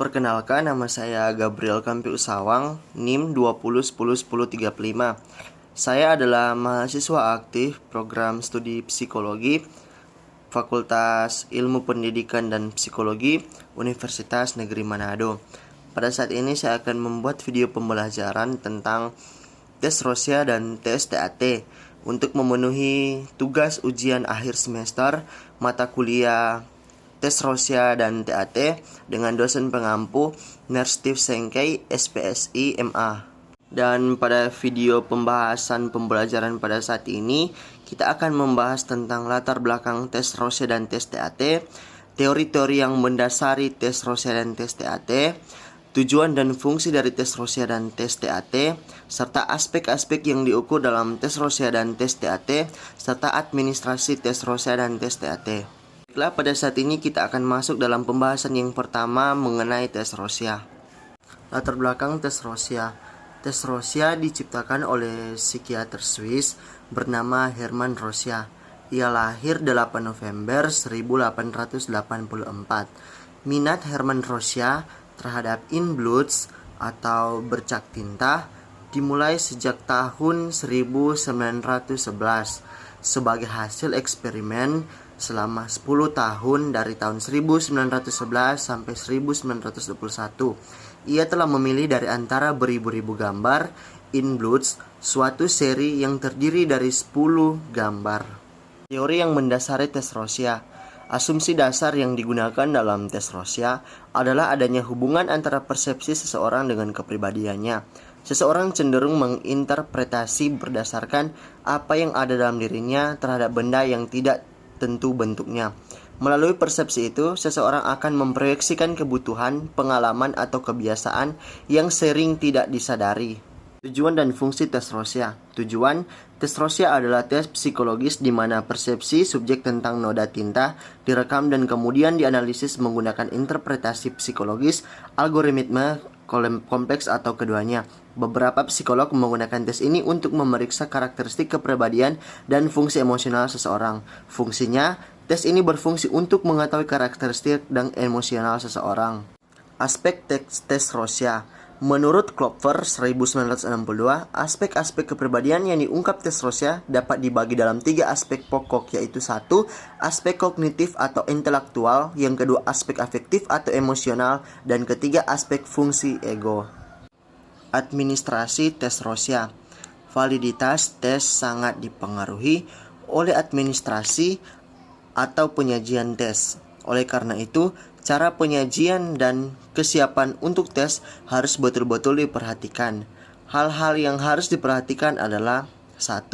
Perkenalkan, nama saya Gabriel Kampi Usawang, NIM 20101035. Saya adalah mahasiswa aktif program studi psikologi Fakultas Ilmu Pendidikan dan Psikologi Universitas Negeri Manado. Pada saat ini saya akan membuat video pembelajaran tentang tes Rosya dan tes TAT untuk memenuhi tugas ujian akhir semester mata kuliah tes Rosya dan TAT dengan dosen pengampu Nersteve Sengkei, SPSI, MA. Dan pada video pembahasan pembelajaran pada saat ini, kita akan membahas tentang latar belakang tes Rosya dan tes TAT, teori-teori yang mendasari tes Rosya dan tes TAT, tujuan dan fungsi dari tes Rosya dan tes TAT, serta aspek-aspek yang diukur dalam tes Rosya dan tes TAT, serta administrasi tes Rosya dan tes TAT. Baiklah, pada saat ini kita akan masuk dalam pembahasan yang pertama mengenai tes Rosya. Latar belakang tes Rosya. Tes Rosya diciptakan oleh psikiater Swiss bernama Hermann Rosya. Ia lahir 8 November 1884. Minat Hermann Rosya terhadap inbloods atau bercak tinta dimulai sejak tahun 1911 sebagai hasil eksperimen selama 10 tahun dari tahun 1911 sampai 1921. Ia telah memilih dari antara beribu-ribu gambar inbloods suatu seri yang terdiri dari 10 gambar. Teori yang mendasari tes Rosya. Asumsi dasar yang digunakan dalam tes Rosya adalah adanya hubungan antara persepsi seseorang dengan kepribadiannya. Seseorang cenderung menginterpretasi berdasarkan apa yang ada dalam dirinya terhadap benda yang tidak tentu bentuknya. Melalui persepsi itu, seseorang akan memproyeksikan kebutuhan, pengalaman, atau kebiasaan yang sering tidak disadari. Tujuan dan fungsi tes Rosya. Tujuan tes Rosya adalah tes psikologis di mana persepsi subjek tentang noda tinta direkam dan kemudian dianalisis menggunakan interpretasi psikologis, algoritma kompleks atau keduanya. Beberapa psikolog menggunakan tes ini untuk memeriksa karakteristik kepribadian dan fungsi emosional seseorang. Fungsinya, tes ini berfungsi untuk mengetahui karakteristik dan emosional seseorang. Aspek tes Rosya. Menurut Klopfer 1962, aspek-aspek kepribadian yang diungkap tes Rosya dapat dibagi dalam 3 aspek pokok, yaitu 1. Aspek kognitif atau intelektual, yang kedua aspek afektif atau emosional, dan ketiga aspek fungsi ego. Administrasi tes Rosya. Validitas tes sangat dipengaruhi oleh administrasi atau penyajian tes. Oleh karena itu, cara penyajian dan kesiapan untuk tes harus betul-betul diperhatikan. Hal-hal yang harus diperhatikan adalah 1.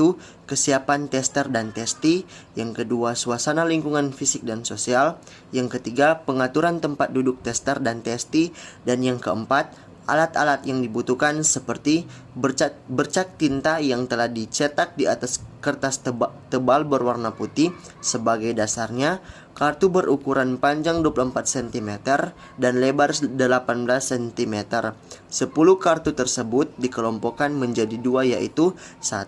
Kesiapan tester dan testi. Yang kedua, suasana lingkungan fisik dan sosial. Yang ketiga, pengaturan tempat duduk tester dan testi. Dan yang keempat, alat-alat yang dibutuhkan seperti bercak tinta yang telah dicetak di atas kertas tebal berwarna putih sebagai dasarnya, kartu berukuran panjang 24 cm dan lebar 18 cm. 10 kartu tersebut dikelompokkan menjadi 2, yaitu 1.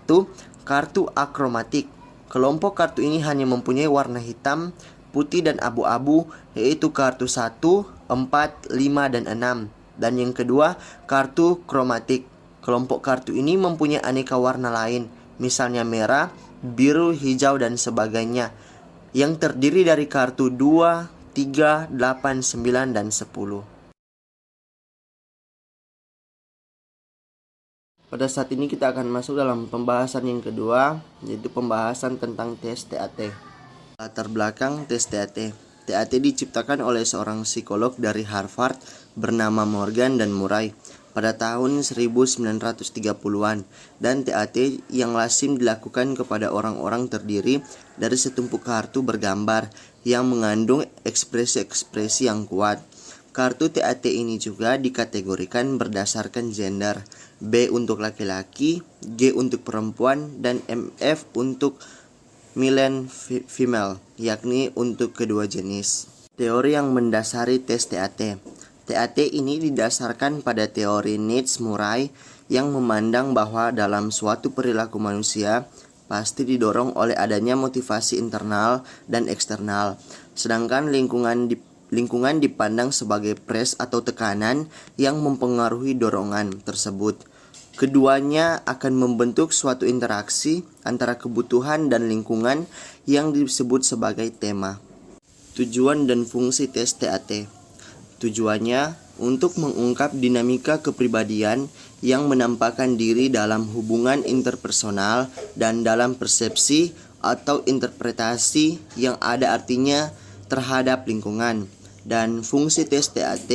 Kartu akromatik. Kelompok kartu ini hanya mempunyai warna hitam, putih, dan abu-abu, yaitu kartu 1, 4, 5, dan 6. Dan yang kedua, kartu kromatik. Kelompok kartu ini mempunyai aneka warna lain, misalnya merah, biru, hijau, dan sebagainya, yang terdiri dari kartu 2, 3, 8, 9, dan 10. Pada saat ini kita akan masuk dalam pembahasan yang kedua, yaitu pembahasan tentang tes TAT. Latar belakang tes TAT. TAT diciptakan oleh seorang psikolog dari Harvard bernama Morgan dan Murray pada tahun 1930-an, dan TAT yang lazim dilakukan kepada orang-orang terdiri dari setumpuk kartu bergambar yang mengandung ekspresi-ekspresi yang kuat. Kartu TAT ini juga dikategorikan berdasarkan gender, B untuk laki-laki, G untuk perempuan, dan MF untuk male female, yakni untuk kedua jenis. Teori yang mendasari tes TAT. TAT ini didasarkan pada teori Nietzsche-Murray yang memandang bahwa dalam suatu perilaku manusia pasti didorong oleh adanya motivasi internal dan eksternal, sedangkan lingkungan lingkungan dipandang sebagai press atau tekanan yang mempengaruhi dorongan tersebut. Keduanya akan membentuk suatu interaksi antara kebutuhan dan lingkungan yang disebut sebagai tema. Tujuan dan fungsi tes TAT. Tujuannya untuk mengungkap dinamika kepribadian yang menampakkan diri dalam hubungan interpersonal dan dalam persepsi atau interpretasi yang ada artinya terhadap lingkungan. Dan fungsi tes TAT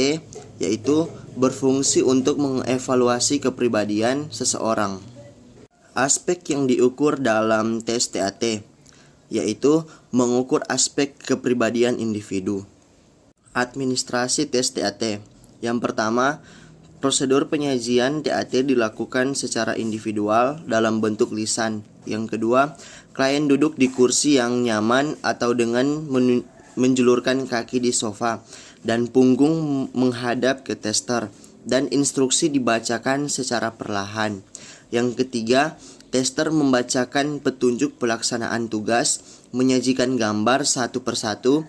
yaitu berfungsi untuk mengevaluasi kepribadian seseorang. Aspek yang diukur dalam tes TAT yaitu mengukur aspek kepribadian individu. Administrasi tes TAT. Yang pertama, prosedur penyajian TAT dilakukan secara individual dalam bentuk lisan. Yang kedua, klien duduk di kursi yang nyaman atau dengan menjulurkan kaki di sofa dan punggung menghadap ke tester, dan instruksi dibacakan secara perlahan. Yang ketiga, tester membacakan petunjuk pelaksanaan tugas, menyajikan gambar satu persatu,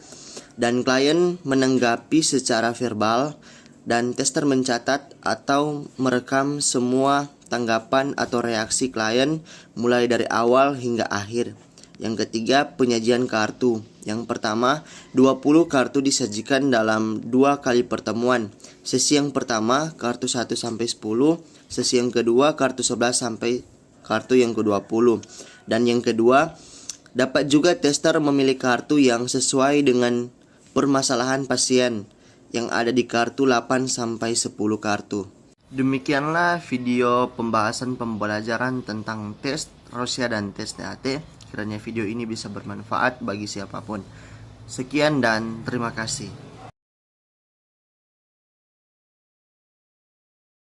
dan klien menanggapi secara verbal, dan tester mencatat atau merekam semua tanggapan atau reaksi klien mulai dari awal hingga akhir. Yang ketiga, penyajian kartu. Yang pertama, 20 kartu disajikan dalam 2 kali pertemuan. Sesi yang pertama, kartu 1 sampai 10, sesi yang kedua, kartu 11 sampai kartu yang ke-20. Dan yang kedua, dapat juga tester memilih kartu yang sesuai dengan permasalahan pasien yang ada di kartu 8 sampai 10 kartu. Demikianlah video pembahasan pembelajaran tentang tes Rossia dan tes TAT. Kiranya video ini bisa bermanfaat bagi siapapun. Sekian dan terima kasih.